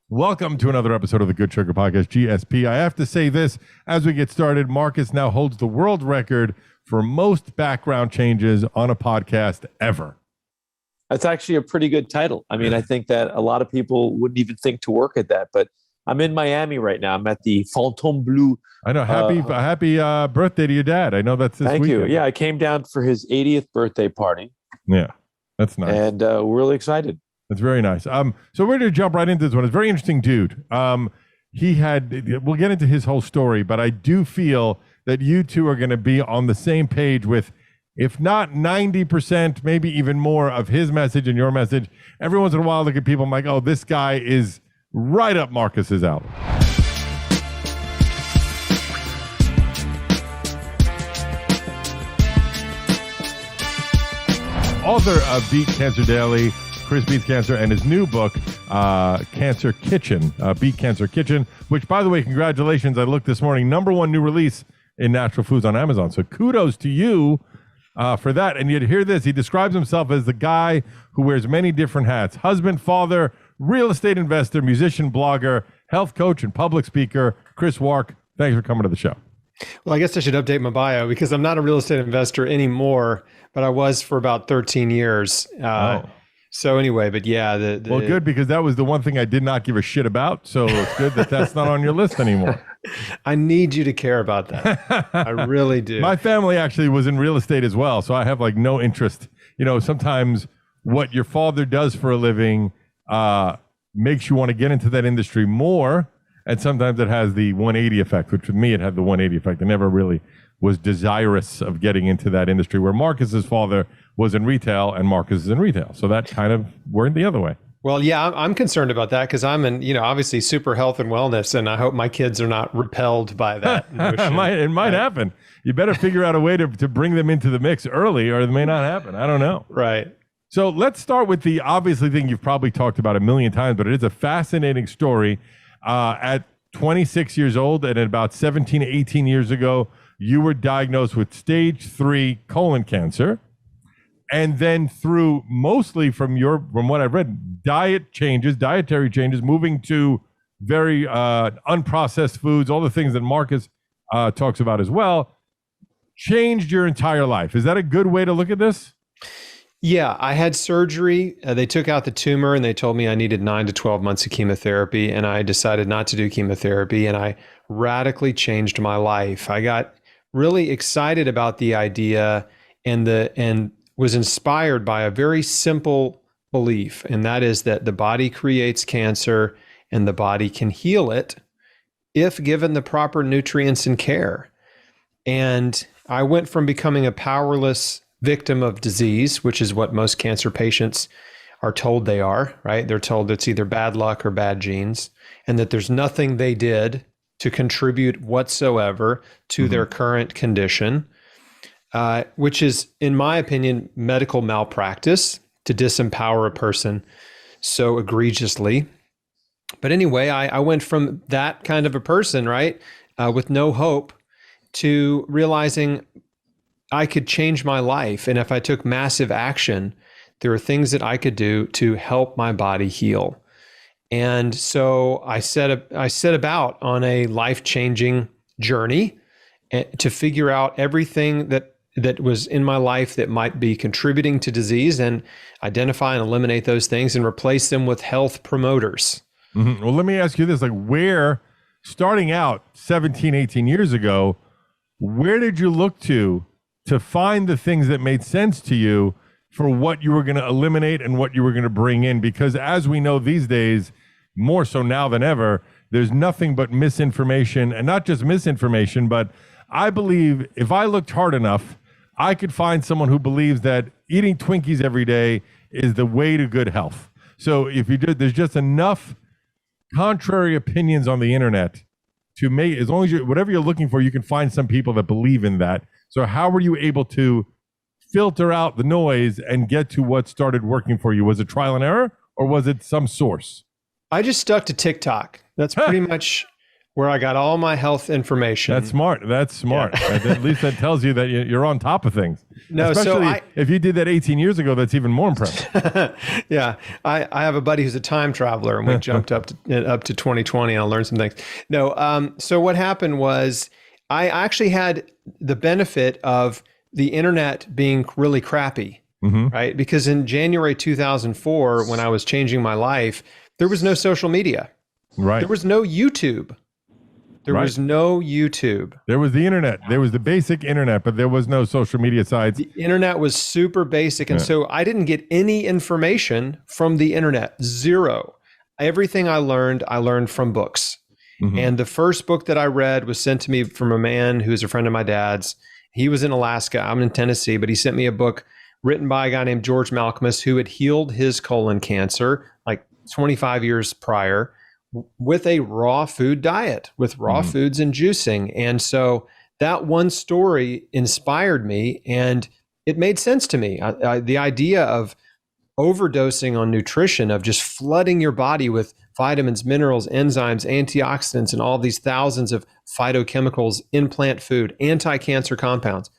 Welcome to another episode of the Goodsugar Podcast, GSP. I have to say this as we get started. Marcus now holds the world record for most background changes on a podcast ever. That's actually a pretty good title. I mean, I think that a lot of people wouldn't even think to work at that, but I'm in Miami right now. I'm at the Fontainebleau. I know. Happy birthday to your dad. I know that's this weekend. Thank you. Yeah, I came down for his 80th birthday party. Yeah, that's nice. And we're really excited. That's very nice. So we're going to jump right into this one. It's a very interesting dude. We'll get into his whole story, but I do feel that you two are going to be on the same page with, if not 90%, maybe even more of his message and your message. Every once in a while, I look at people, I'm like, oh, this guy is right up Marcus's alley. Author of Beat Cancer Daily, Chris Beats Cancer, and his new book, Cancer Kitchen, Beat Cancer Kitchen, which, by the way, congratulations. I looked this morning, #1 new release in natural foods on Amazon. So kudos to you for that. And you'd hear this. He describes himself as the guy who wears many different hats: husband, father, real estate investor, musician, blogger, health coach, and public speaker. Chris Wark, thanks for coming to the show. Well, I guess I should update my bio because I'm not a real estate investor anymore, but I was for about 13 years. So anyway, but yeah. Well, good, because that was the one thing I did not give a shit about. So it's good that that's not on your list anymore. I need you to care about that. I really do. My family actually was in real estate as well. So I have like no interest. You know, sometimes what your father does for a living makes you want to get into that industry more. And sometimes it has the 180 effect, which with me, it had the 180 effect. I never really was desirous of getting into that industry, where Marcus's father was in retail and Marcus is in retail. So that kind of went the other way. Well, yeah, I'm concerned about that because I'm in, obviously super health and wellness, and I hope my kids are not repelled by that notion. It might happen. You better figure out a way to bring them into the mix early, or it may not happen. I don't know. Right. So let's start with the obviously thing you've probably talked about a million times, but it is a fascinating story. At 26 years old, and about 17, 18 years ago, you were diagnosed with stage 3 colon cancer. And then through mostly from what I've read, dietary changes, moving to very unprocessed foods, all the things that Marcus talks about as well, changed your entire life. Is that a good way to look at this? Yeah, I had surgery. They took out the tumor and they told me I needed 9 to 12 months of chemotherapy. And I decided not to do chemotherapy, and I radically changed my life. I got really excited about the idea and was inspired by a very simple belief. And that is that the body creates cancer and the body can heal it if given the proper nutrients and care. And I went from becoming a powerless victim of disease, which is what most cancer patients are told they are, right? They're told it's either bad luck or bad genes, and that there's nothing they did to contribute whatsoever to their current condition, which is, in my opinion, medical malpractice to disempower a person so egregiously. But anyway, I went from that kind of a person, right, with no hope, to realizing I could change my life. And if I took massive action, there are things that I could do to help my body heal. And so I set about on a life-changing journey to figure out everything that was in my life that might be contributing to disease, and identify and eliminate those things and replace them with health promoters. Mm-hmm. Well, let me ask you this, starting out 17, 18 years ago, where did you look to find the things that made sense to you for what you were going to eliminate and what you were going to bring in? Because as we know these days, more so now than ever, there's nothing but misinformation, and not just misinformation, but I believe if I looked hard enough, I could find someone who believes that eating Twinkies every day is the way to good health. So if you do, there's just enough contrary opinions on the internet to make, as long as whatever you're looking for, you can find some people that believe in that. So how were you able to filter out the noise and get to what started working for you? Was it trial and error, or was it some source? I just stuck to TikTok. That's pretty much where I got all my health information. That's smart. That's smart. Yeah. At least that tells you that you're on top of things. No, especially if you did that 18 years ago, that's even more impressive. Yeah, I have a buddy who's a time traveler, and we jumped up to 2020, and I learned some things. No, so what happened was I actually had the benefit of the internet being really crappy, right? Because in January 2004, when I was changing my life, there was no social media. Right. There was no YouTube. There was no YouTube. There was the internet. There was the basic internet, but there was no social media sites. The internet was super basic. And so I didn't get any information from the internet. Zero. Everything I learned from books. And the first book that I read was sent to me from a man who is a friend of my dad's. He was in Alaska. I'm in Tennessee, but he sent me a book written by a guy named George Malcolmus, who had healed his colon cancer like 25 years prior, with a raw food diet, with raw foods and juicing. And so that one story inspired me, and it made sense to me. The idea of overdosing on nutrition, of just flooding your body with vitamins, minerals, enzymes, antioxidants, and all these thousands of phytochemicals in plant food, anti-cancer compounds,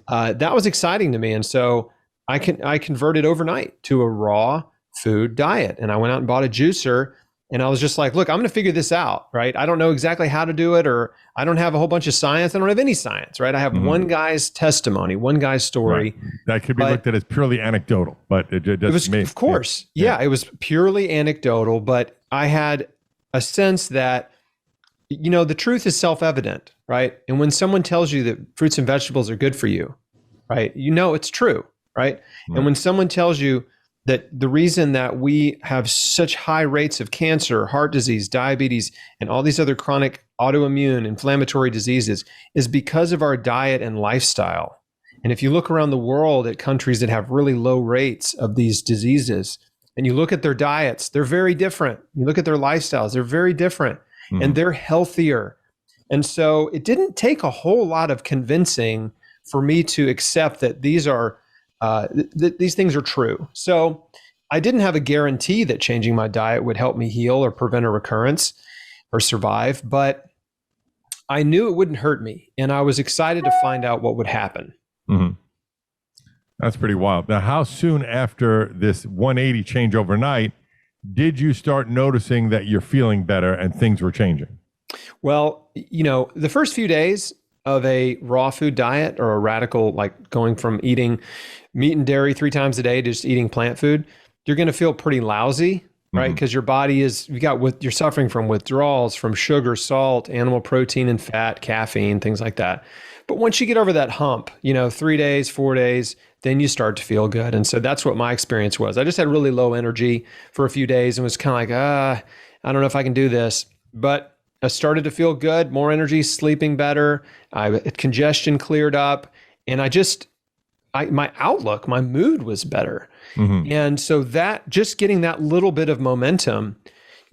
that was exciting to me. And so I converted overnight to a raw food diet. And I went out and bought a juicer. And I was just like, look, I'm going to figure this out, right? I don't know exactly how to do it, or I don't have a whole bunch of science. I don't have any science, right? I have one guy's testimony, one guy's story. Right. That could be looked at as purely anecdotal, but it doesn't mean. Of course. Yeah, it was purely anecdotal, but I had a sense that, the truth is self-evident, right? And when someone tells you that fruits and vegetables are good for you, right? It's true, right? And when someone tells you that the reason that we have such high rates of cancer, heart disease, diabetes, and all these other chronic autoimmune inflammatory diseases is because of our diet and lifestyle. And if you look around the world at countries that have really low rates of these diseases, and you look at their diets, they're very different. You look at their lifestyles, they're very different, and they're healthier. And so it didn't take a whole lot of convincing for me to accept that these are these things are true. So I didn't have a guarantee that changing my diet would help me heal or prevent a recurrence or survive, but I knew it wouldn't hurt me. And I was excited to find out what would happen. That's pretty wild. Now, how soon after this 180 change overnight did you start noticing that you're feeling better and things were changing? Well, the first few days of a raw food diet, or a radical, like going from eating meat and dairy 3 times a day to just eating plant food, you're going to feel pretty lousy, right? Because your body you're suffering from withdrawals from sugar, salt, animal protein and fat, caffeine, things like that. But once you get over that hump, 3 days, 4 days, then you start to feel good. And so that's what my experience was. I just had really low energy for a few days and was kind of like, I don't know if I can do this. But I started to feel good, more energy, sleeping better. Congestion cleared up, and my outlook, my mood was better. And so that, just getting that little bit of momentum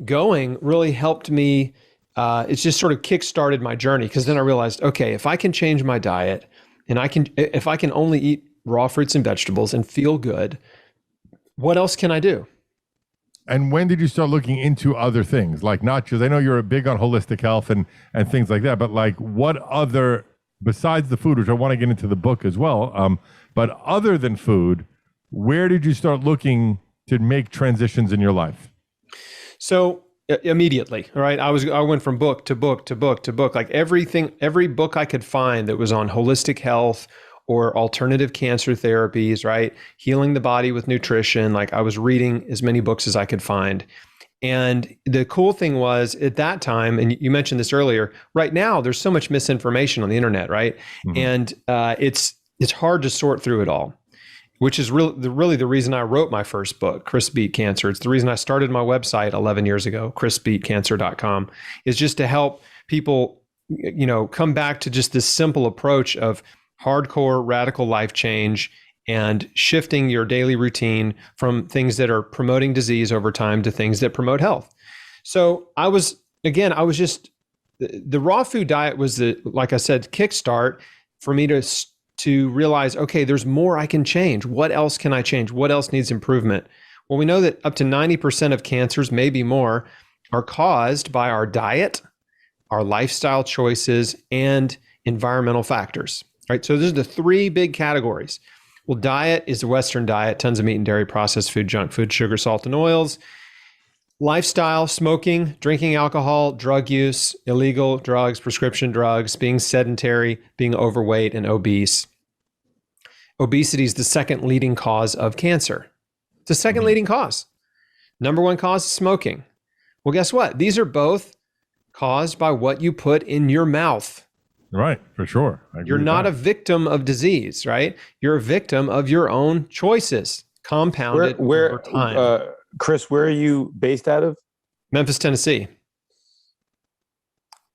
going really helped me. It's just sort of kickstarted my journey, because then I realized, okay, if I can change my diet, and if I can only eat raw fruits and vegetables and feel good, what else can I do? And when did you start looking into other things? Like, not just, I know you're big on holistic health and things like that, but like, what other, besides the food, which I want to get into the book as well, but other than food, where did you start looking to make transitions in your life? So immediately, all right, I went from book to book to book to book, like every book I could find that was on holistic health or alternative cancer therapies, right? Healing the body with nutrition. Like, I was reading as many books as I could find. And the cool thing was, at that time, and you mentioned this earlier, right now there's so much misinformation on the internet, right? And it's hard to sort through it all, which is really the reason I wrote my first book, Chris Beat Cancer. It's the reason I started my website 11 years ago, chrisbeatcancer.com, is just to help people, come back to just this simple approach of hardcore radical life change and shifting your daily routine from things that are promoting disease over time to things that promote health. So the raw food diet was like I said, kickstart for me to realize, okay, there's more I can change. What else can I change? What else needs improvement? Well, we know that up to 90% of cancers, maybe more, are caused by our diet, our lifestyle choices, and environmental factors. Right? So those are the three big categories. Well, diet is the Western diet, tons of meat and dairy, processed food, junk food, sugar, salt, and oils. Lifestyle, smoking, drinking alcohol, drug use, illegal drugs, prescription drugs, being sedentary, being overweight and obese. Obesity is the second leading cause of cancer. It's the second leading cause. Number one cause is smoking. Well, guess what? These are both caused by what you put in your mouth. Right, for sure. You're not a victim of disease, right? You're a victim of your own choices, compounded over time. Chris, where are you based out of? Memphis, Tennessee.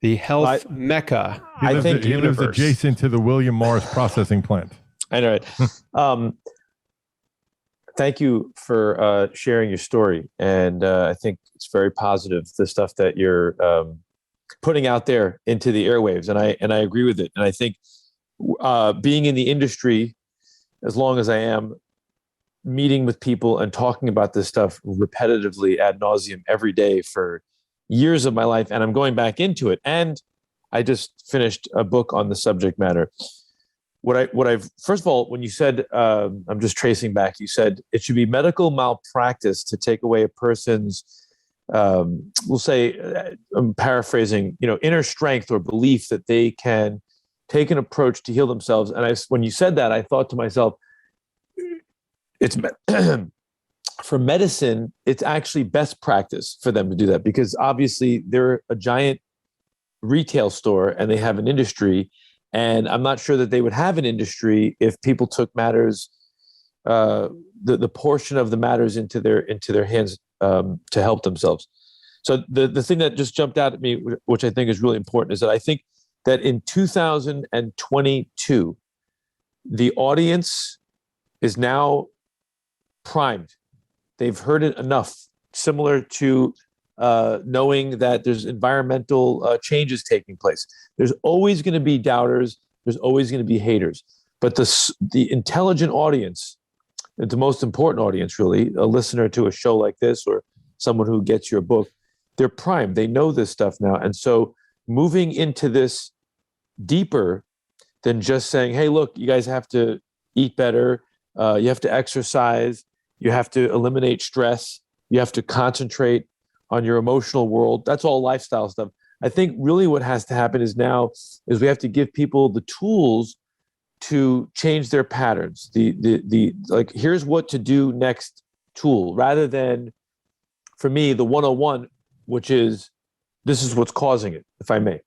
The health mecca. He lives adjacent to the William Morris processing plant. I know it. Thank you for sharing your story. And I think it's very positive, the stuff that you're putting out there into the airwaves. And I agree with it. And I think being in the industry, as long as I am, meeting with people and talking about this stuff repetitively ad nauseum every day for years of my life, and I'm going back into it. And I just finished a book on the subject matter. First of all, when you said, I'm just tracing back, you said it should be medical malpractice to take away a person's, we'll say, I'm paraphrasing, inner strength or belief that they can take an approach to heal themselves. And when you said that, I thought to myself, it's for medicine, it's actually best practice for them to do that, because obviously they're a giant retail store and they have an industry. And I'm not sure that they would have an industry if people took matters, the portion of the matters into their hands to help themselves. So the thing that just jumped out at me, which I think is really important, is that I think that in 2022, the audience is now primed. They've heard it enough, similar to knowing that there's environmental changes taking place. There's always going to be doubters. There's always going to be haters. But the intelligent audience, the most important audience, really, a listener to a show like this or someone who gets your book, they're primed. They know this stuff now. And so moving into this deeper than just saying, hey, look, you guys have to eat better. You have to exercise. You have to eliminate stress. You have to concentrate on your emotional world. That's all lifestyle stuff. I think really what has to happen is we have to give people the tools to change their patterns. The like, here's what to do next tool, rather than, for me, the 101, which is, this is what's causing it, if I may.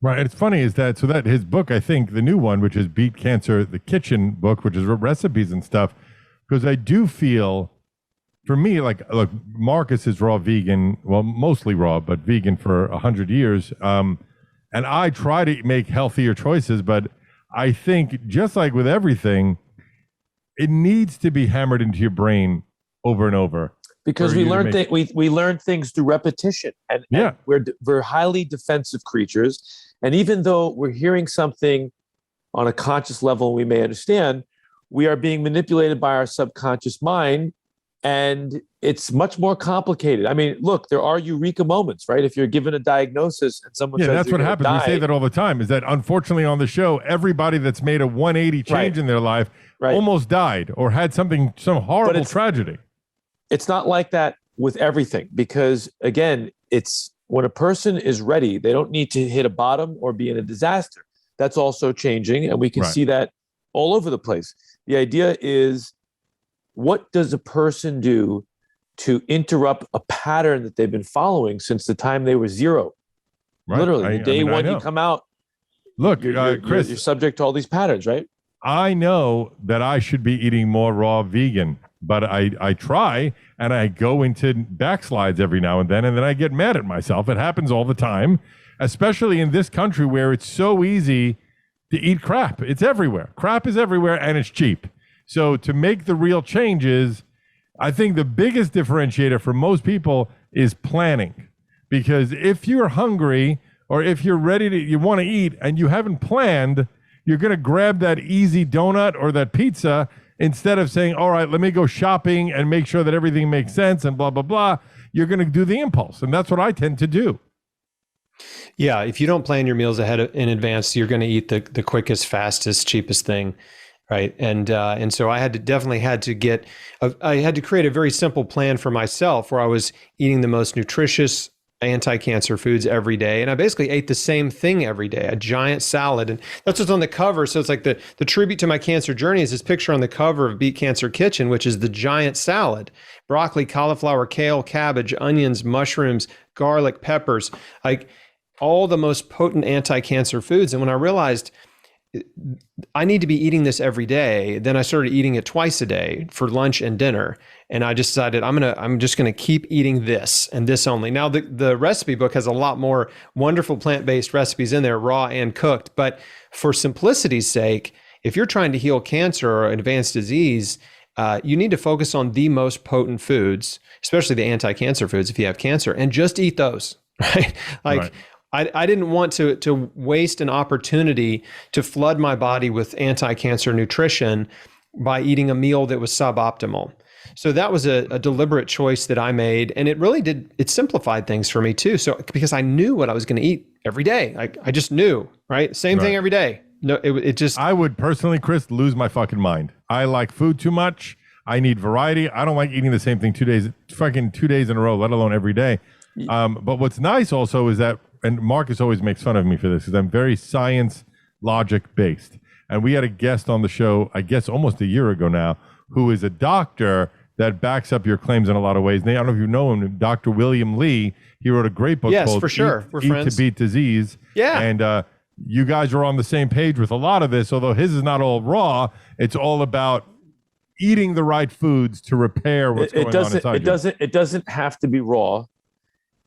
Right. It's funny is that his book, I think the new one, which is Beat Cancer, the Kitchen book, which is recipes and stuff, because I do feel, for me, like, look, Marcus is raw vegan, well, mostly raw, but vegan for 100 years. And I try to make healthier choices, but I think just like with everything, it needs to be hammered into your brain over and over. Because we learn things through repetition, and we're highly defensive creatures. And even though we're hearing something on a conscious level, we may understand, we are being manipulated by our subconscious mind, and it's much more complicated. I mean, look, there are eureka moments, right? If you're given a diagnosis and someone says that's what happens. Die, we say that all the time. Is that unfortunately on the show, everybody that's made a 180 change in their life almost died or had some horrible tragedy. It's not like that with everything, because again, it's when a person is ready, they don't need to hit a bottom or be in a disaster. That's also changing, and we can see that all over the place. The idea is, what does a person do to interrupt a pattern that they've been following since the time they were zero? Right. Literally, the day one you come out, look, Chris, you're subject to all these patterns, right? I know that I should be eating more raw vegan, but I try, and I go into backslides every now and then I get mad at myself. It happens all the time, especially in this country where it's so easy to eat crap. It's everywhere. Crap is everywhere, and it's cheap. So to make the real changes, I think the biggest differentiator for most people is planning. Because if you're hungry, or if you're you want to eat and you haven't planned, you're going to grab that easy donut or that pizza instead of saying, all right, let me go shopping and make sure that everything makes sense and blah, blah, blah. You're going to do the impulse. And that's what I tend to do. Yeah, if you don't plan your meals in advance, you're going to eat the quickest, fastest, cheapest thing, right? And so I definitely had to create a very simple plan for myself where I was eating the most nutritious anti-cancer foods every day, and I basically ate the same thing every day, a giant salad, and that's what's on the cover. So it's like the tribute to my cancer journey is this picture on the cover of Beat Cancer Kitchen, which is the giant salad: broccoli, cauliflower, kale, cabbage, onions, mushrooms, garlic, peppers, like all the most potent anti-cancer foods. And when I realized I need to be eating this every day, then I started eating it twice a day for lunch and dinner. And I decided I'm just gonna keep eating this and this only. Now the recipe book has a lot more wonderful plant-based recipes in there, raw and cooked. But for simplicity's sake, if you're trying to heal cancer or advanced disease, you need to focus on the most potent foods, especially the anti-cancer foods if you have cancer, and just eat those, right? Right. I didn't want to waste an opportunity to flood my body with anti-cancer nutrition by eating a meal that was suboptimal. So that was a deliberate choice that I made, and it simplified things for me too. So because I knew what I was going to eat every day, I just knew, right? Same thing every day. No, it just. I would personally, Chris, lose my fucking mind. I like food too much. I need variety. I don't like eating the same thing 2 days in a row, let alone every day. But what's nice also is that, and Marcus always makes fun of me for this, because I'm very science logic based. And we had a guest on the show, I guess almost a year ago now, who is a doctor that backs up your claims in a lot of ways. And I don't know if you know him, Dr. William Lee. He wrote a great book called for sure. We're Eat friends. to Beat Disease. Yeah. And you guys are on the same page with a lot of this, although his is not all raw. It's all about eating the right foods to repair what's going on inside you. It doesn't have to be raw.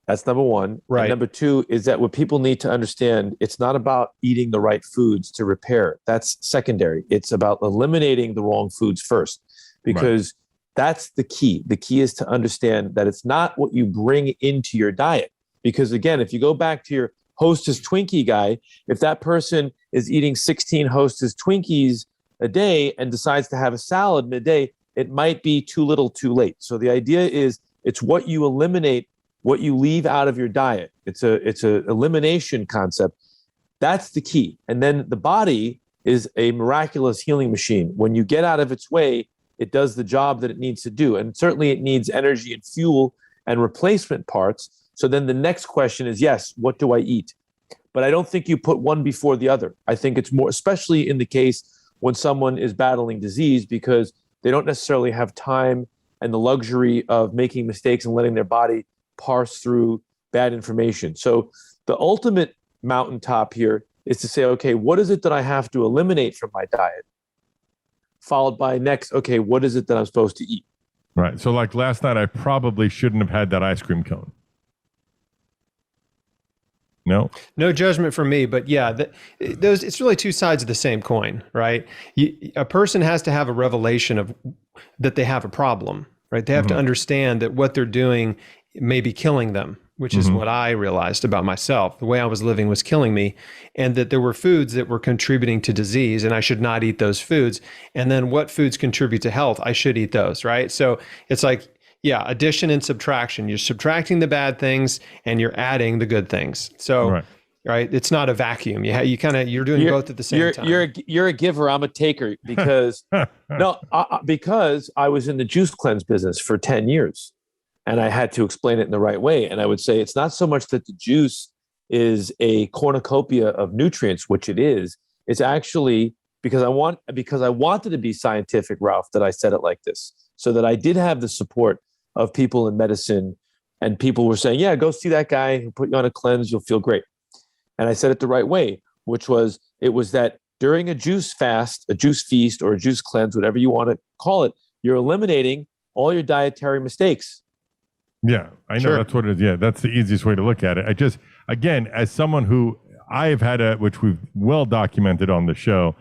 That's number one. Right. And number two is that what people need to understand, it's not about eating the right foods to repair. That's secondary. It's about eliminating the wrong foods first, because that's the key. The key is to understand that it's not what you bring into your diet. Because again, if you go back to your Hostess Twinkie guy, if that person is eating 16 Hostess Twinkies a day and decides to have a salad midday, it might be too little too late. So the idea is it's what you eliminate, what you leave out of your diet. It's a elimination concept. That's the key. And then the body is a miraculous healing machine. When you get out of its way, it does the job that it needs to do. And certainly it needs energy and fuel and replacement parts. So then the next question is, yes, what do I eat? But I don't think you put one before the other. I think it's more, especially in the case when someone is battling disease, because they don't necessarily have time and the luxury of making mistakes and letting their body parse through bad information. So the ultimate mountaintop here is to say, okay, what is it that I have to eliminate from my diet? Followed by next, okay, what is it that I'm supposed to eat? Right. So like last night, I probably shouldn't have had that ice cream cone. No judgment from me, but yeah, it's really two sides of the same coin, right? A person has to have a revelation of that they have a problem, right? They have to understand that what they're doing may be killing them, which is what I realized about myself. The way I was living was killing me, and that there were foods that were contributing to disease, and I should not eat those foods. And then what foods contribute to health? I should eat those, right? So it's like, yeah, addition and subtraction. You're subtracting the bad things and you're adding the good things. So, right, it's not a vacuum. You're doing both at the same time. You're a giver. I'm a taker because because I was in the juice cleanse business for 10 years. And I had to explain it in the right way. And I would say it's not so much that the juice is a cornucopia of nutrients, which it is. It's actually because I wanted to be scientific, Ralph, that I said it like this, so that I did have the support of people in medicine, and people were saying, yeah, go see that guy who put you on a cleanse, you'll feel great. And I said it the right way, which was, it was that during a juice fast, a juice feast, or a juice cleanse, whatever you want to call it, you're eliminating all your dietary mistakes. Yeah, I know that's what it is. Yeah, that's the easiest way to look at it. I just, again, as someone who I've had which we've well documented on the show,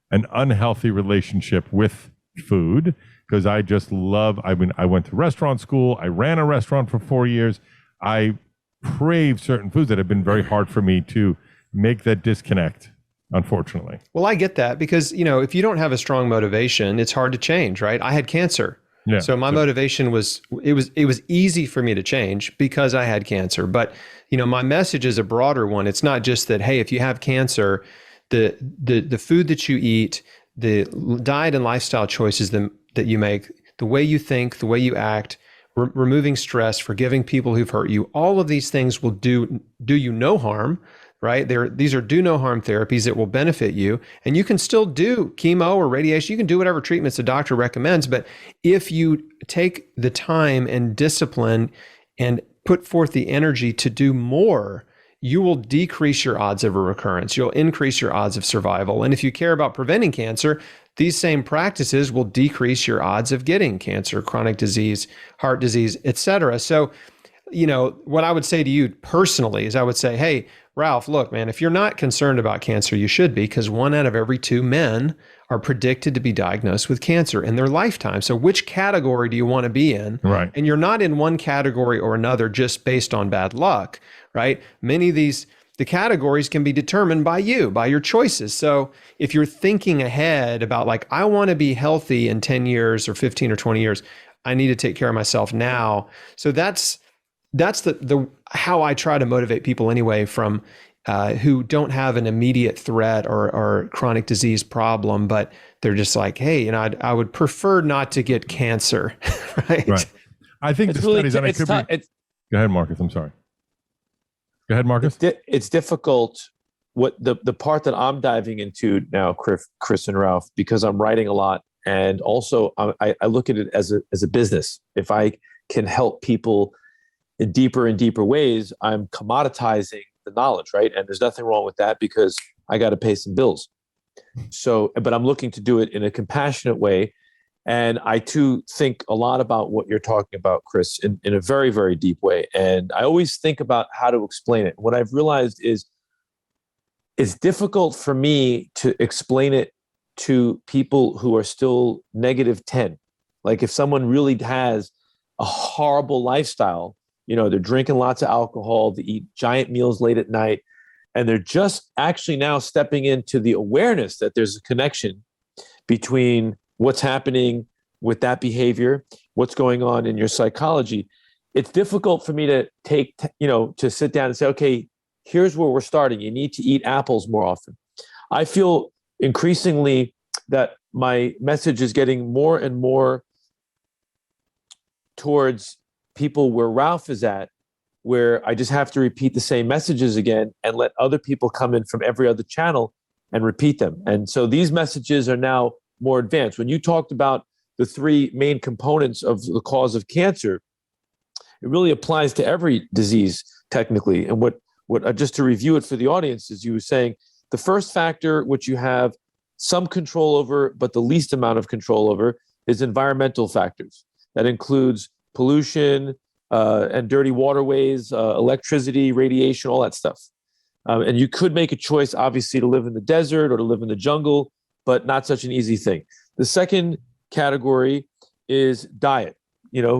an unhealthy relationship with food, because I just love, I went to restaurant school. I ran a restaurant for 4 years. I crave certain foods that have been very hard for me to make that disconnect, unfortunately. Well, I get that because, if you don't have a strong motivation, it's hard to change, right? I had cancer. Yeah. So my motivation was it was easy for me to change because I had cancer. But my message is a broader one. It's not just that, hey, if you have cancer, the food that you eat, the diet and lifestyle choices that you make, the way you think, the way you act, removing stress, forgiving people who've hurt you, all of these things will do you no harm, right? These are do no harm therapies that will benefit you. And you can still do chemo or radiation. You can do whatever treatments the doctor recommends. But if you take the time and discipline and put forth the energy to do more, you will decrease your odds of a recurrence. You'll increase your odds of survival. And if you care about preventing cancer, these same practices will decrease your odds of getting cancer, chronic disease, heart disease, et cetera. So, what I would say to you personally is I would say, hey, Ralph, look, man, if you're not concerned about cancer, you should be, because 1 out of every 2 men are predicted to be diagnosed with cancer in their lifetime. So which category do you want to be in? Right. And you're not in one category or another just based on bad luck, right? Many of the categories can be determined by you, by your choices. So if you're thinking ahead about like, I want to be healthy in 10 years or 15 or 20 years, I need to take care of myself now. So that's the how I try to motivate people anyway, from who don't have an immediate threat or chronic disease problem, but they're just like, hey, I would prefer not to get cancer, right? Right. I think It's the really studies, and it it's could be. Go ahead, Marcus. I'm sorry. Go ahead, Marcus. it's difficult. What the part that I'm diving into now, Chris and Ralph, because I'm writing a lot, and also I look at it as a business. If I can help people in deeper and deeper ways, I'm commoditizing the knowledge, right? And there's nothing wrong with that because I got to pay some bills. So, but I'm looking to do it in a compassionate way. And I too think a lot about what you're talking about, Chris, in a very, very deep way. And I always think about how to explain it. What I've realized is it's difficult for me to explain it to people who are still -10. Like if someone really has a horrible lifestyle, they're drinking lots of alcohol, they eat giant meals late at night, and they're just actually now stepping into the awareness that there's a connection between what's happening with that behavior, what's going on in your psychology. It's difficult for me to to sit down and say, okay, here's where we're starting. You need to eat apples more often. I feel increasingly that my message is getting more and more towards people where Ralph is at, where I just have to repeat the same messages again and let other people come in from every other channel and repeat them. And so these messages are now more advanced. When you talked about the 3 main components of the cause of cancer, it really applies to every disease technically. And what just to review it for the audience, is you were saying the first factor, which you have some control over, but the least amount of control over, is environmental factors. That includes pollution and dirty waterways, electricity, radiation, all that stuff. And you could make a choice, obviously, to live in the desert or to live in the jungle, but not such an easy thing. The second category is diet.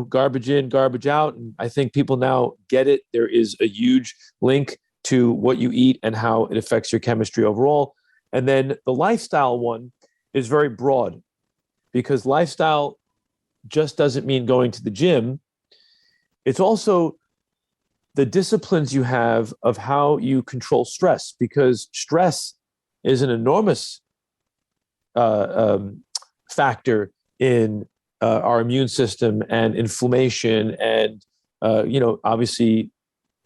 Garbage in, garbage out. And I think people now get it. There is a huge link to what you eat and how it affects your chemistry overall. And then the lifestyle one is very broad, because lifestyle just doesn't mean going to the gym. It's also the disciplines you have of how you control stress, because stress is an enormous factor in our immune system and inflammation and, obviously,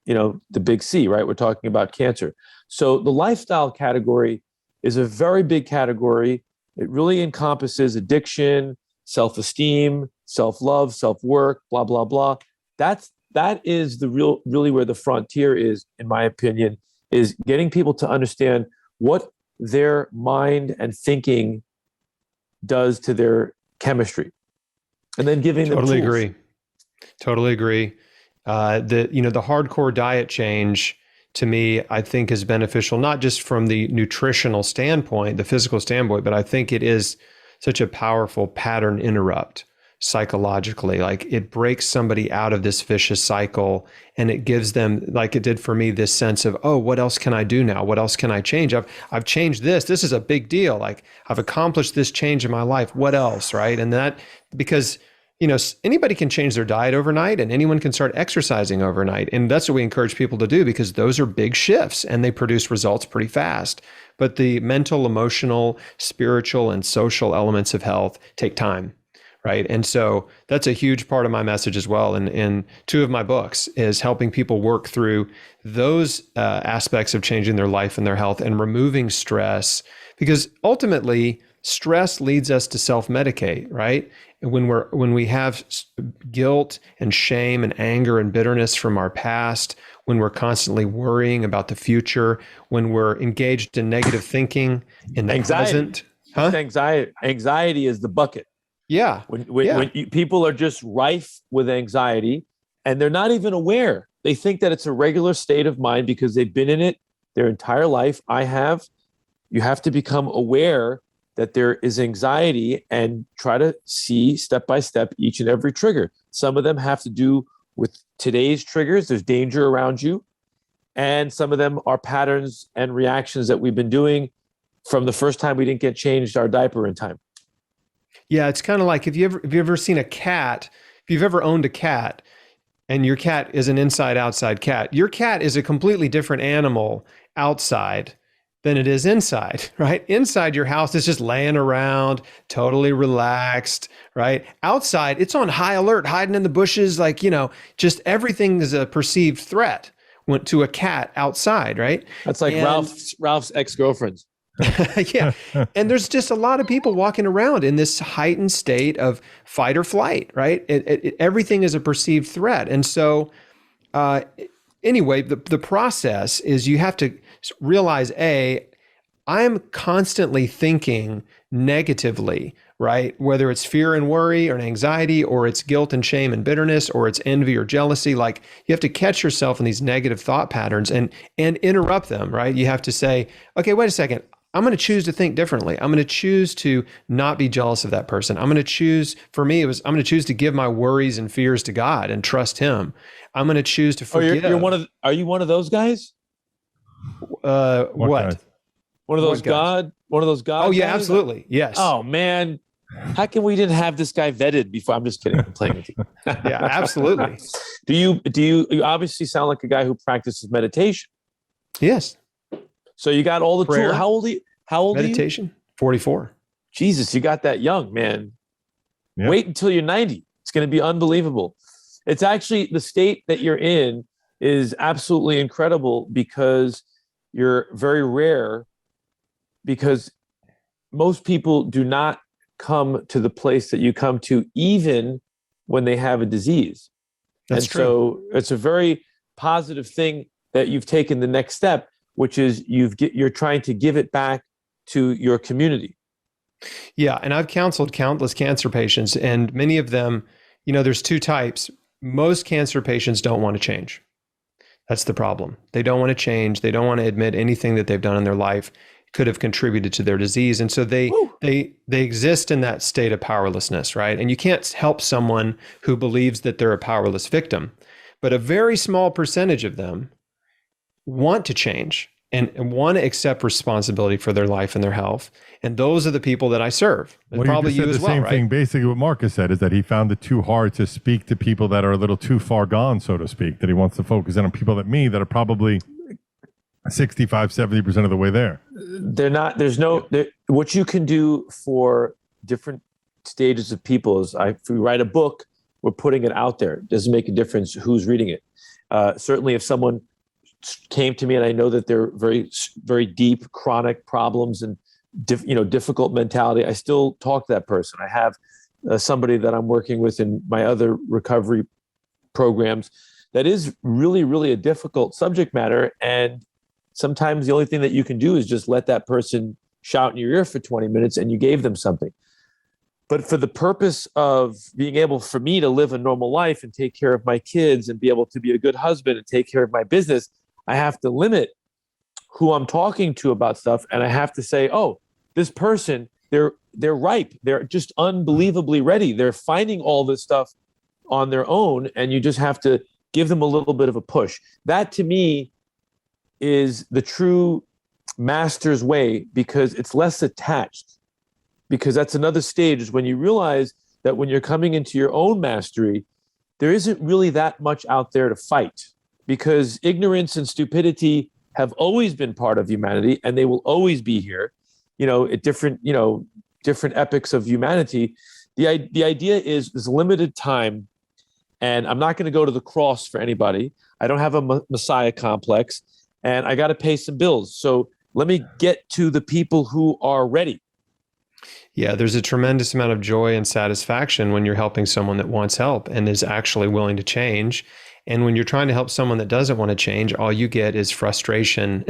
the big C, right? We're talking about cancer. So the lifestyle category is a very big category. It really encompasses addiction, self-esteem, self-love, self-work, blah, blah, blah. That is really where the frontier is, in my opinion, is getting people to understand what their mind and thinking does to their chemistry, and then giving them tools. Totally agree. The hardcore diet change, to me, I think is beneficial, not just from the nutritional standpoint, the physical standpoint, but I think it is such a powerful pattern interrupt psychologically. Like it breaks somebody out of this vicious cycle, and it gives them, like it did for me, this sense of, oh, what else can I do now? What else can I change? I've changed this. This is a big deal. Like I've accomplished this change in my life. What else? Right. And that, because anybody can change their diet overnight and anyone can start exercising overnight. And that's what we encourage people to do because those are big shifts and they produce results pretty fast. But the mental, emotional, spiritual, and social elements of health take time, right? And so that's a huge part of my message as well. And in 2 of my books is helping people work through those aspects of changing their life and their health and removing stress, because ultimately stress leads us to self-medicate, right? And when we have guilt and shame and anger and bitterness from our past, when we're constantly worrying about the future, when we're engaged in negative thinking in the present. Anxiety is the bucket. Yeah. When people are just rife with anxiety and they're not even aware. They think that it's a regular state of mind because they've been in it their entire life. You have to become aware that there is anxiety and try to see step by step each and every trigger. Some of them have to do with today's triggers. There's danger around you. And some of them are patterns and reactions that we've been doing from the first time we didn't get changed our diaper in time. Yeah, it's kind of like if you've ever seen a cat, if you've ever owned a cat and your cat is an inside-outside cat, your cat is a completely different animal outside than it is inside, right? Inside your house, it's just laying around, totally relaxed, right? Outside, it's on high alert, hiding in the bushes, like, just everything is a perceived threat to a cat outside, right? That's like Ralph's ex-girlfriends. Yeah. And there's just a lot of people walking around in this heightened state of fight or flight, right? Everything is a perceived threat. And so anyway, the process is you have to realize, I'm constantly thinking negatively, right? Whether it's fear and worry or anxiety, or it's guilt and shame and bitterness, or it's envy or jealousy. Like, you have to catch yourself in these negative thought patterns and interrupt them, right? You have to say, okay, wait a second. I'm going to choose to think differently. I'm going to choose to not be jealous of that person. I'm going to choose, for me, I'm going to choose to give my worries and fears to God and trust Him. I'm going to choose to forgive. Are you one of those guys? What? One of those God? Oh, yeah, guys? Absolutely. Yes. Oh, man. How come we didn't have this guy vetted before? I'm just kidding. I'm playing with you. Yeah, absolutely. You obviously sound like a guy who practices meditation. Yes. So you got all the Prayer. tools. How old are you? Meditation. 44. Jesus, you got that young, man. Yeah. Wait until you're 90. It's going to be unbelievable. It's actually the state that you're in is absolutely incredible because you're very rare, because most people do not come to the place that you come to even when they have a disease. That's true. So it's a very positive thing that you've taken the next step, which is you're trying to give it back to your community. Yeah. And I've counseled countless cancer patients, and many of them, there's 2 types. Most cancer patients don't want to change. That's the problem. They don't want to change. They don't want to admit anything that they've done in their life could have contributed to their disease. And so they exist in that state of powerlessness, right? And you can't help someone who believes that they're a powerless victim. But a very small percentage of them want to change and want to accept responsibility for their life and their health. And those are the people that I serve. And probably you as well, right? The same thing, basically what Marcus said, is that he found it too hard to speak to people that are a little too far gone, so to speak, that he wants to focus in on people that are probably 65, 70% of the way there. What you can do for different stages of people is, if we write a book, we're putting it out there. It doesn't make a difference who's reading it. Certainly if someone came to me and I know that they're very, very deep chronic problems and difficult mentality, I still talk to that person. I have somebody that I'm working with in my other recovery programs that is really, really a difficult subject matter. And sometimes the only thing that you can do is just let that person shout in your ear for 20 minutes and you gave them something. But for the purpose of being able for me to live a normal life and take care of my kids and be able to be a good husband and take care of my business, I have to limit who I'm talking to about stuff. And I have to say, oh, this person, they're ripe. They're just unbelievably ready. They're finding all this stuff on their own. And you just have to give them a little bit of a push. That to me is the true master's way, because it's less attached. Because that's another stage, is when you realize that when you're coming into your own mastery, there isn't really that much out there to fight, because ignorance and stupidity have always been part of humanity, and they will always be here, at different epochs of humanity. The idea is there's limited time, and I'm not going to go to the cross for anybody. I don't have a Messiah complex, and I got to pay some bills. So let me get to the people who are ready. Yeah, there's a tremendous amount of joy and satisfaction when you're helping someone that wants help and is actually willing to change. And when you're trying to help someone that doesn't want to change, all you get is frustration,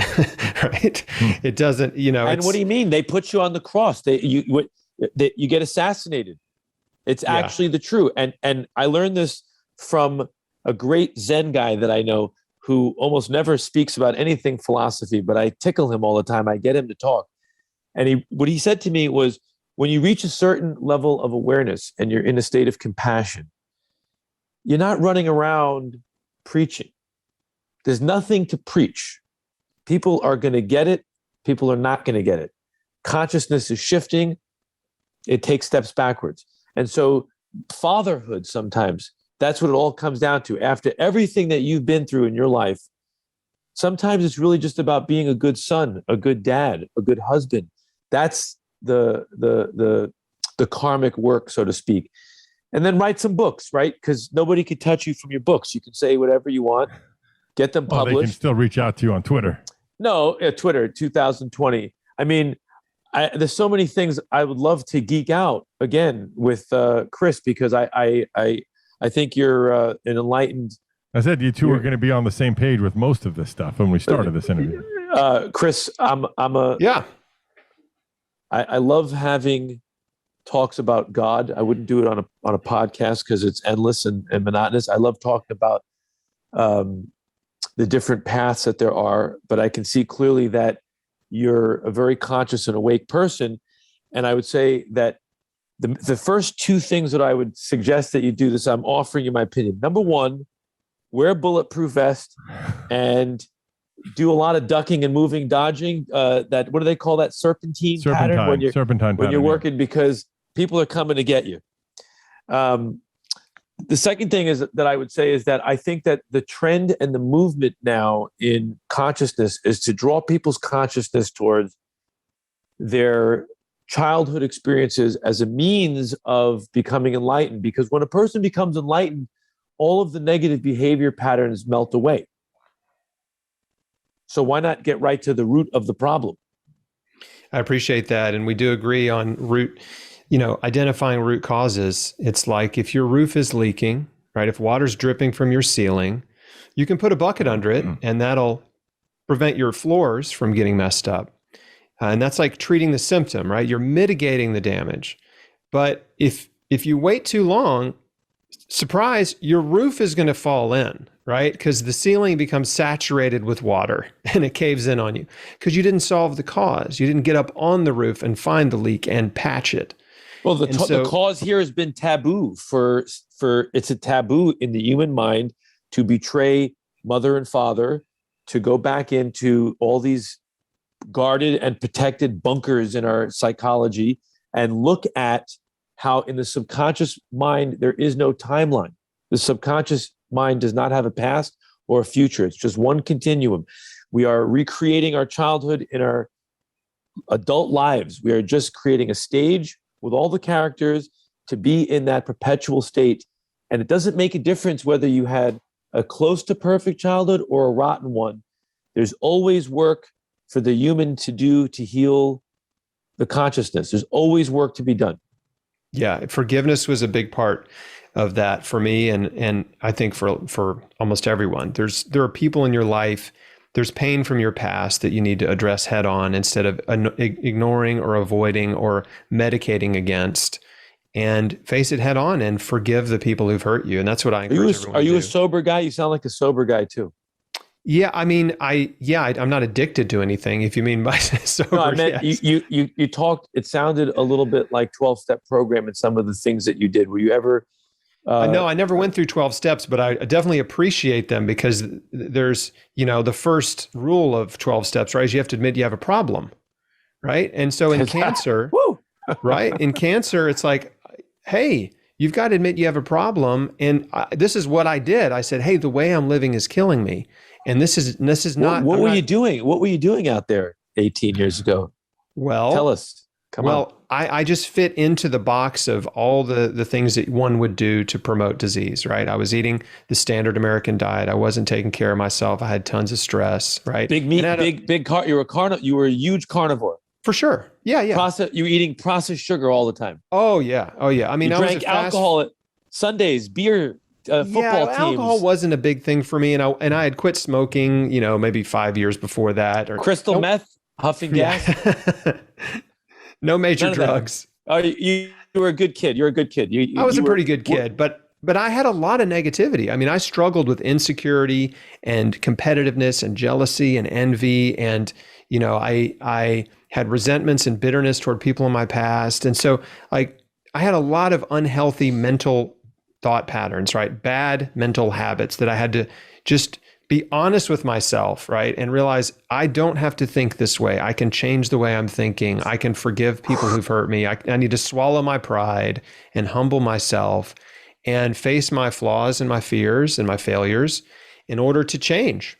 right? It doesn't, And what do you mean? They put you on the cross. You get assassinated. It's actually the truth. And I learned this from a great Zen guy that I know who almost never speaks about anything philosophy, but I tickle him all the time. I get him to talk. And what he said to me was, when you reach a certain level of awareness and you're in a state of compassion, you're not running around preaching. There's nothing to preach. People are going to get it. People are not going to get it. Consciousness is shifting. It takes steps backwards. And so fatherhood, sometimes that's what it all comes down to. After everything that you've been through in your life, sometimes it's really just about being a good son, a good dad, a good husband. That's the karmic work, so to speak. And then write some books, right? Because nobody can touch you from your books. You can say whatever you want, get them published. They can still reach out to you on Twitter. No, Twitter, 2020. I mean, there's so many things I would love to geek out again with Chris, because I think you're an enlightened. I said you two are going to be on the same page with most of this stuff when we started this interview. Chris, I love having talks about God. I wouldn't do it on a podcast because it's endless and monotonous. I love talking about the different paths that there are, but I can see clearly that you're a very conscious and awake person. And I would say that the first two things that I would suggest that you do this, I'm offering you my opinion. Number one, wear a bulletproof vest and do a lot of ducking and moving, dodging. What do they call that? Serpentine pattern when you're working, because people are coming to get you. The second thing is that I would say is that I think that the trend and the movement now in consciousness is to draw people's consciousness towards their childhood experiences as a means of becoming enlightened. Because when a person becomes enlightened, all of the negative behavior patterns melt away. So why not get right to the root of the problem? I appreciate that. And we do agree on identifying root causes. It's like if your roof is leaking, right? If water's dripping from your ceiling, you can put a bucket under it and that'll prevent your floors from getting messed up. And that's like treating the symptom, right? You're mitigating the damage. But if you wait too long, surprise, your roof is going to fall in, right? Because the ceiling becomes saturated with water and it caves in on you because you didn't solve the cause. You didn't get up on the roof and find the leak and patch it. Well, the cause here has been taboo for it's a taboo in the human mind to betray mother and father, to go back into all these guarded and protected bunkers in our psychology and look at how in the subconscious mind, there is no timeline. The subconscious mind does not have a past or a future. It's just one continuum. We are recreating our childhood in our adult lives. We are just creating a stage with all the characters to be in that perpetual state. And it doesn't make a difference whether you had a close to perfect childhood or a rotten one. There's always work for the human to do to heal the consciousness. There's always work to be done. Yeah, forgiveness was a big part of that for me, and I think for almost everyone. There are people in your life, there's pain from your past that you need to address head on instead of ignoring or avoiding or medicating against, and face it head on and forgive the people who've hurt you. And that's what I encourage everyone to do. Are you a sober guy? You sound like a sober guy too. Yeah, I mean, I'm not addicted to anything. If you mean by sober, no, I meant yes. you talked. It sounded a little bit like 12-step program and some of the things that you did. Were you ever? No, I never went through 12 steps, but I definitely appreciate them because there's, the first rule of 12 steps, right? Is you have to admit you have a problem, right? And so in cancer, right? In cancer, it's like, hey, you've got to admit you have a problem. And this is what I did. I said, hey, the way I'm living is killing me. And this is not. What were you doing? What were you doing out there 18 years ago? Well, tell us. Come on. I just fit into the box of all the things that one would do to promote disease, right? I was eating the standard American diet. I wasn't taking care of myself. I had tons of stress, right? Big meat, you were a huge carnivore. For sure. Yeah. You were eating processed sugar all the time. Oh yeah. I mean, you drank alcohol at Sundays, beer, football teams. Alcohol wasn't a big thing for me, and I had quit smoking, maybe 5 years before that. Or crystal meth, huffing gas. No major drugs. Oh, you were a good kid. You're a good kid. I was a pretty good kid, but I had a lot of negativity. I mean, I struggled with insecurity and competitiveness and jealousy and envy, and I had resentments and bitterness toward people in my past, and so I had a lot of unhealthy mental thought patterns, right? Bad mental habits that I had to just be honest with myself, right? And realize I don't have to think this way. I can change the way I'm thinking. I can forgive people who've hurt me. I need to swallow my pride and humble myself and face my flaws and my fears and my failures in order to change.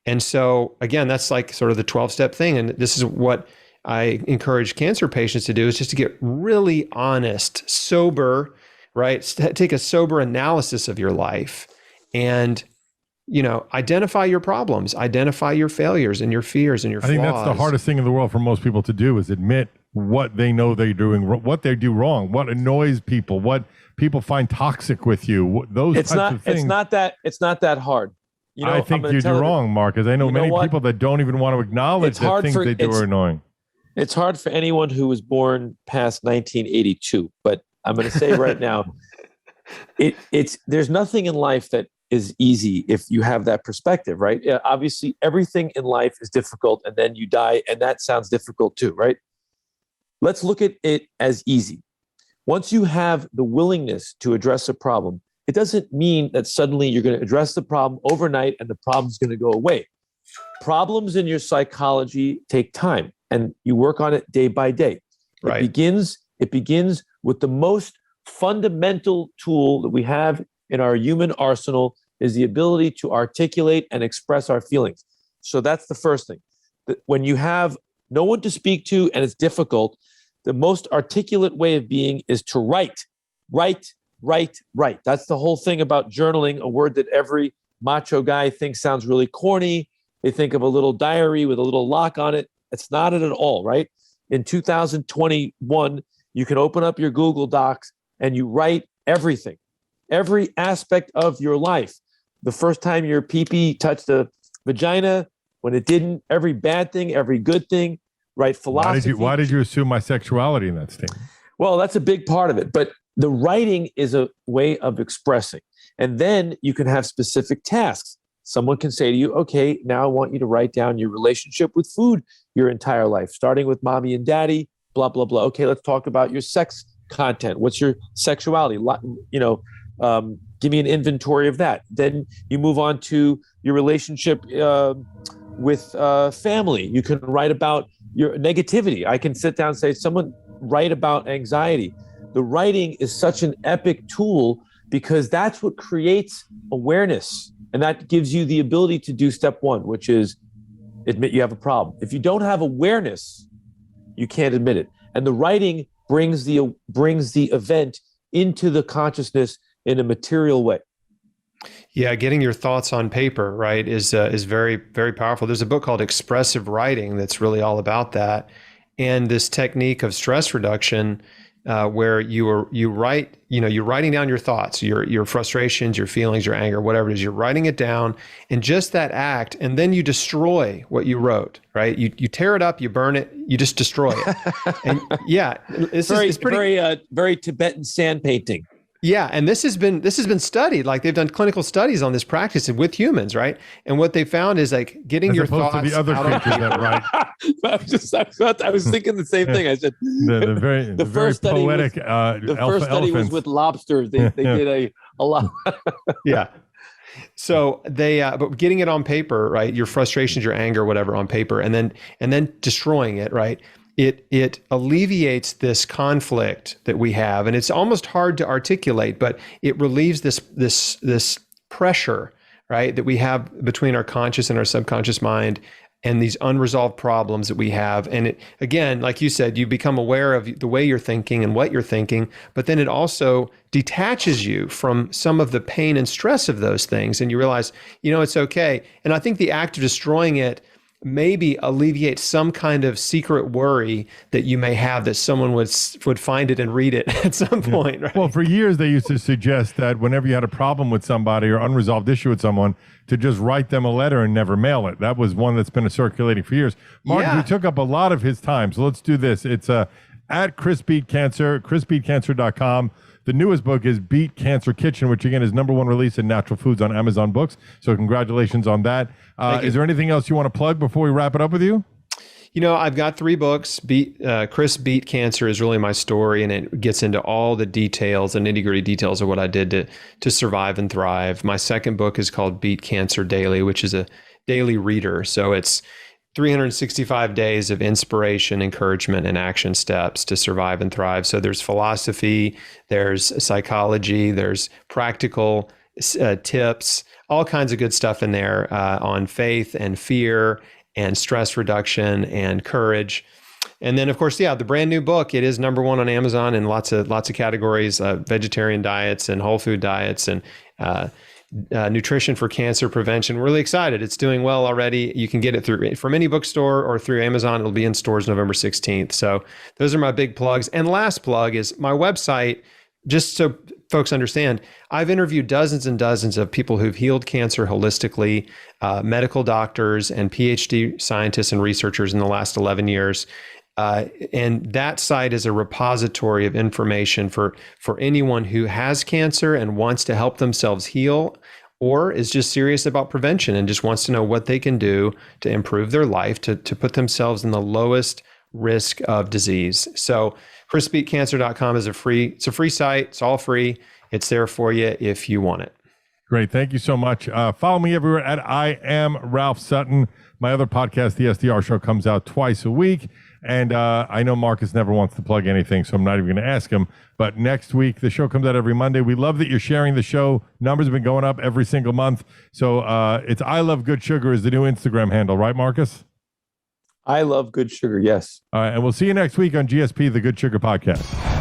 And so again, that's like sort of the 12-step thing. And this is what I encourage cancer patients to do, is just to get really honest, sober, right? Take a sober analysis of your life and identify your problems, identify your failures and your fears and your flaws. I think that's the hardest thing in the world for most people to do, is admit what they know they're doing, what they do wrong, what annoys people, what people find toxic with you, those types of things. It's not that hard. I think you do wrong, Mark, because I know many people that don't even want to acknowledge that things they do are annoying. It's hard for anyone who was born past 1982, but I'm going to say right now, there's nothing in life that is easy if you have that perspective, right? Yeah, obviously, everything in life is difficult, and then you die, and that sounds difficult too, right? Let's look at it as easy. Once you have the willingness to address a problem, it doesn't mean that suddenly you're going to address the problem overnight and the problem's going to go away. Problems in your psychology take time, and you work on it day by day. Right. It begins with the most fundamental tool that we have in our human arsenal, is the ability to articulate and express our feelings. So that's the first thing. When you have no one to speak to and it's difficult, the most articulate way of being is to write. That's the whole thing about journaling, a word that every macho guy thinks sounds really corny. They think of a little diary with a little lock on it. It's not it at all, right? In 2021, you can open up your Google Docs and you write everything. Every aspect of your life. The first time your pee-pee touched a vagina, when it didn't, every bad thing, every good thing, right? Philosophy. Why did you assume my sexuality in that statement? Well, that's a big part of it. But the writing is a way of expressing. And then you can have specific tasks. Someone can say to you, okay, now I want you to write down your relationship with food your entire life, starting with mommy and daddy, blah, blah, blah. Okay, let's talk about your sex content. What's your sexuality? Give me an inventory of that. Then you move on to your relationship with family. You can write about your negativity. I can sit down and say, someone write about anxiety. The writing is such an epic tool because that's what creates awareness. And that gives you the ability to do step one, which is admit you have a problem. If you don't have awareness, you can't admit it. And the writing brings the event into the consciousness in a material way. Yeah, getting your thoughts on paper, right, is very, very powerful. There's a book called Expressive Writing that's really all about that, and this technique of stress reduction, where you write, you're writing down your thoughts, your frustrations, your feelings, your anger, whatever it is. You're writing it down, and just that act, and then you destroy what you wrote, right? You tear it up, you burn it, you just destroy it, and yeah, it's very Tibetan sand painting. Yeah, and this has been studied. Like they've done clinical studies on this practice with humans, right? And what they found is like getting your thoughts to the other creatures that write. I was thinking the same thing. I said the first study was with lobsters. They did a lot. Yeah. So but getting it on paper, right? Your frustrations, your anger, whatever, on paper, and then destroying it, right? it alleviates this conflict that we have, and it's almost hard to articulate, but it relieves this pressure, right, that we have between our conscious and our subconscious mind, and these unresolved problems that we have. And it, again, like you said, you become aware of the way you're thinking and what you're thinking, but then it also detaches you from some of the pain and stress of those things. And you realize, it's okay. And I think the act of destroying it maybe alleviate some kind of secret worry that you may have that someone would find it and read it at some point. Right? Well, for years, they used to suggest that whenever you had a problem with somebody or unresolved issue with someone, to just write them a letter and never mail it. That was one that's been circulating for years. Mark, we took up a lot of his time, so let's do this. It's at Chris Beat Cancer, chrisbeatcancer.com. The newest book is Beat Cancer Kitchen, which again is #1 release in natural foods on Amazon Books. So congratulations on that. Is there anything else you want to plug before we wrap it up with you? I've got 3 books. Chris Beat Cancer is really my story, and it gets into all the details, the nitty-gritty details of what I did to survive and thrive. My second book is called Beat Cancer Daily, which is a daily reader. So it's 365 days of inspiration, encouragement, and action steps to survive and thrive. So there's philosophy, there's psychology, there's practical tips, all kinds of good stuff in there on faith and fear and stress reduction and courage. And then, of course, the brand new book, it is #1 on Amazon in lots of categories, vegetarian diets and whole food diets and nutrition for cancer prevention. We're really excited. It's doing well already. You can get it from any bookstore or through Amazon. It'll be in stores November 16th. So those are my big plugs. And last plug is my website. Just so folks understand, I've interviewed dozens and dozens of people who've healed cancer holistically, medical doctors and PhD scientists and researchers in the last 11 years. And that site is a repository of information for anyone who has cancer and wants to help themselves heal, or is just serious about prevention and just wants to know what they can do to improve their life, to put themselves in the lowest risk of disease. So chrisbeatcancer.com is a free site. It's all free. It's there for you if you want it. Great. Thank you so much. Follow me everywhere at I Am Ralph Sutton. My other podcast, the SDR Show, comes out twice a week. And I know Marcus never wants to plug anything, so I'm not even going to ask him. But next week, the show comes out every Monday. We love that you're sharing the show. Numbers have been going up every single month. So it's I Love Good Sugar is the new Instagram handle, right, Marcus? I love Good Sugar, yes. All right, and we'll see you next week on GSP, the Good Sugar Podcast.